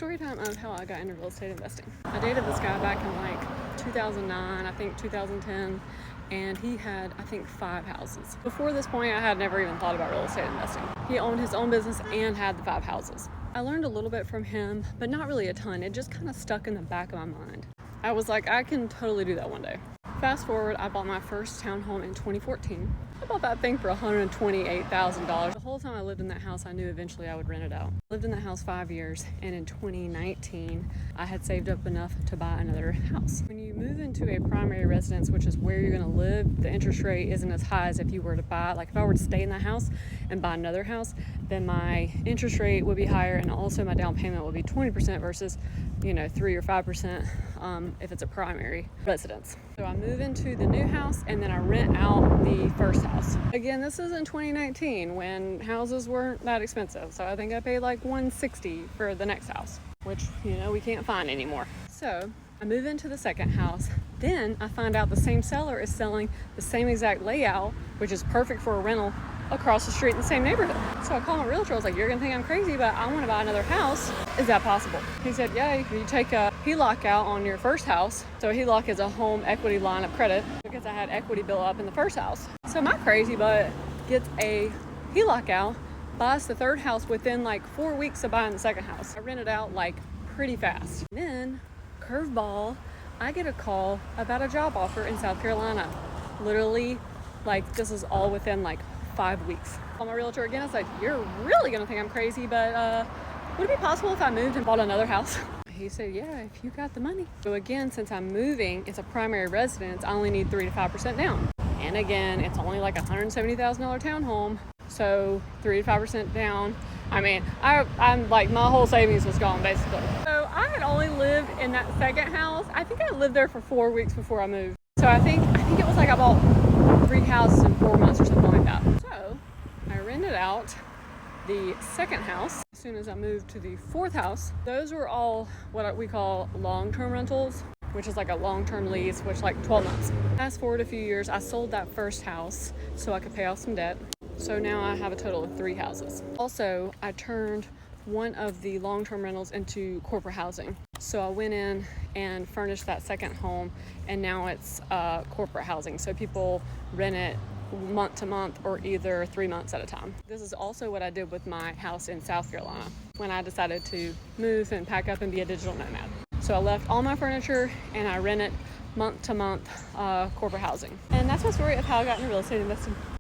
story time of how I got into real estate investing. I dated this guy back in like 2009, I think 2010, and he had, I think, 5 houses. Before this point, I had never even thought about real estate investing. He owned his own business and had the 5 houses. I learned a little bit from him, but not really a ton. It just kind of stuck in the back of my mind. I was like, I can totally do that one day. Fast forward, I bought my first townhome in 2014. I bought that thing for $128,000. The whole time I lived in that house, I knew eventually I would rent it out. I lived in that house 5 years, and in 2019, I had saved up enough to buy another house. When you move into a primary residence, which is where you're gonna live, the interest rate isn't as high as if you were to buy, like if I were to stay in that house and buy another house, then my interest rate would be higher, and also my down payment would be 20% versus 3 or 5% if it's a primary residence. So I move into the new house and then I rent out the first house. Again, this is in 2019 when houses weren't that expensive. So I think I paid like $160 for the next house, which we can't find anymore. So I move into the second house. Then I find out the same seller is selling the same exact layout, which is perfect for a rental, across the street in the same neighborhood. So I called my realtor. I was like, you're gonna think I'm crazy, but I want to buy another house. Is that possible? He said, yeah, you take a HELOC out on your first house. So a HELOC is a home equity line of credit because I had equity built up in the first house. So my crazy butt gets a HELOC out, buys the third house within like 4 weeks of buying the second house. I rented out like pretty fast. And then, curveball, I get a call about a job offer in South Carolina. Literally, like this is all within like 5 weeks. I called my realtor again. I was like, you're really gonna think I'm crazy, but would it be possible if I moved and bought another house? He said, yeah, if you got the money. So again, since I'm moving, it's a primary residence, I only need 3 to 5% down. And again, it's only like a $170,000 townhome. So 3 to 5% down. I mean, I'm like, my whole savings was gone basically. So I had only lived in that second house. I think I lived there for 4 weeks before I moved. So I think it was like I bought 3 houses in 4 months or something like that. So I rented out the second house. As soon as I moved to the 4th house, those were all what we call long-term rentals, which is like a long-term lease, which like 12 months. Fast forward a few years, I sold that first house so I could pay off some debt. So now I have a total of 3 houses. Also, I turned one of the long-term rentals into corporate housing. So I went in and furnished that second home, and now it's corporate housing. So people rent it month to month or either 3 months at a time. This is also what I did with my house in South Carolina when I decided to move and pack up and be a digital nomad. So I left all my furniture and I rented month to month corporate housing. And that's my story of how I got into real estate investing.